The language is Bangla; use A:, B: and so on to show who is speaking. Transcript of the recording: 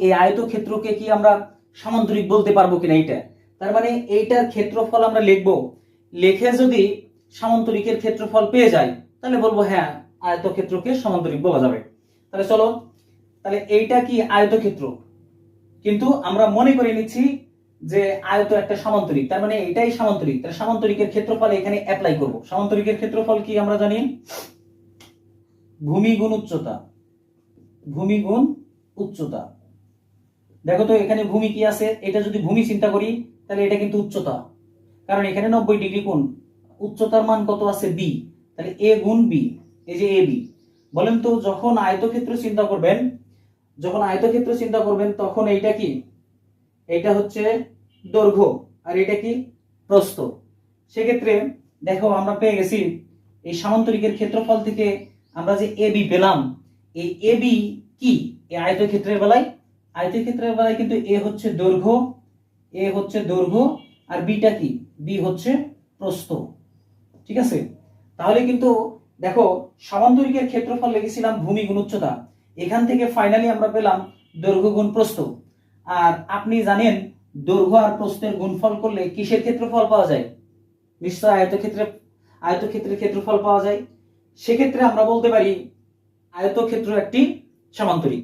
A: এই আয়তক্ষেত্রকে কি আমরা সামান্তরিক বলতে পারবো কিনা এইটা, তার মানে এইটার ক্ষেত্রফল আমরা লিখবো, লিখে যদি সামান্তরিকের ক্ষেত্রফল পেয়ে যাই তাহলে বলবো হ্যাঁ আয়তক্ষেত্রকে সামান্তরিক বলা যাবে। তাহলে চলো, তাহলে এইটা কি আয়তক্ষেত্র, কিন্তু আমরা মনে করে নিচ্ছি যে আয়ত একটা সামান্তরিক, তার মানে এটাই সামান্তরিক। তাহলে সামান্তরিকের ক্ষেত্রফল এখানে অ্যাপ্লাই করব। সামান্তরিকের ক্ষেত্রফল কি আমরা জানি, ভূমি গুণ উচ্চতা, ভূমি গুণ উচ্চতা। দেখো তো এখানে ভূমি কি আছে, এটা যদি ভূমি চিন্তা করি তাহলে এটা কিন্তু উচ্চতা, কারণ এখানে 90 ডিগ্রি কোণ, উচ্চতার মান কত আছে বি, তাহলে এ গুণ বি, এই যে এ বি। বলেন তো যখন আয়তক্ষেত্র চিন্তা করবেন, যখন আয়তক্ষেত্র চিন্তা করবেন তখন এইটা কি, এইটা হচ্ছে দৈর্ঘ্য আর এটা কি প্রস্থ। সেক্ষেত্রে দেখো আমরা পেয়ে গেছি এই সামান্তরিকের ক্ষেত্রফল থেকে আমরা যে এ বি পেলাম, এই এ বি কি এই আয়তক্ষেত্রের বেলায়, আয়তক্ষেত্রের বেলায় কিন্তু এ হচ্ছে দৈর্ঘ্য, এ হচ্ছে দৈর্ঘ্য আর বিটা কি, বি হচ্ছে প্রস্থ। ঠিক আছে, তাহলে কিন্তু দেখো সামান্তরিকের ক্ষেত্রফল লিখেছিলাম ভূমি গুণ উচ্চতা, এখান থেকে ফাইনালি আমরা পেলাম দৈর্ঘ্য গুণ প্রস্থ। আর আপনি জানেন দৈর্ঘ্য আর প্রস্থের গুণফল করলে কিসের ক্ষেত্রফল পাওয়া যায়, নিশ্চয় আয়তক্ষেত্রের ক্ষেত্রফল পাওয়া যায়। সেক্ষেত্রে আমরা বলতে পারি আয়তক্ষেত্র একটি সামান্তরিক।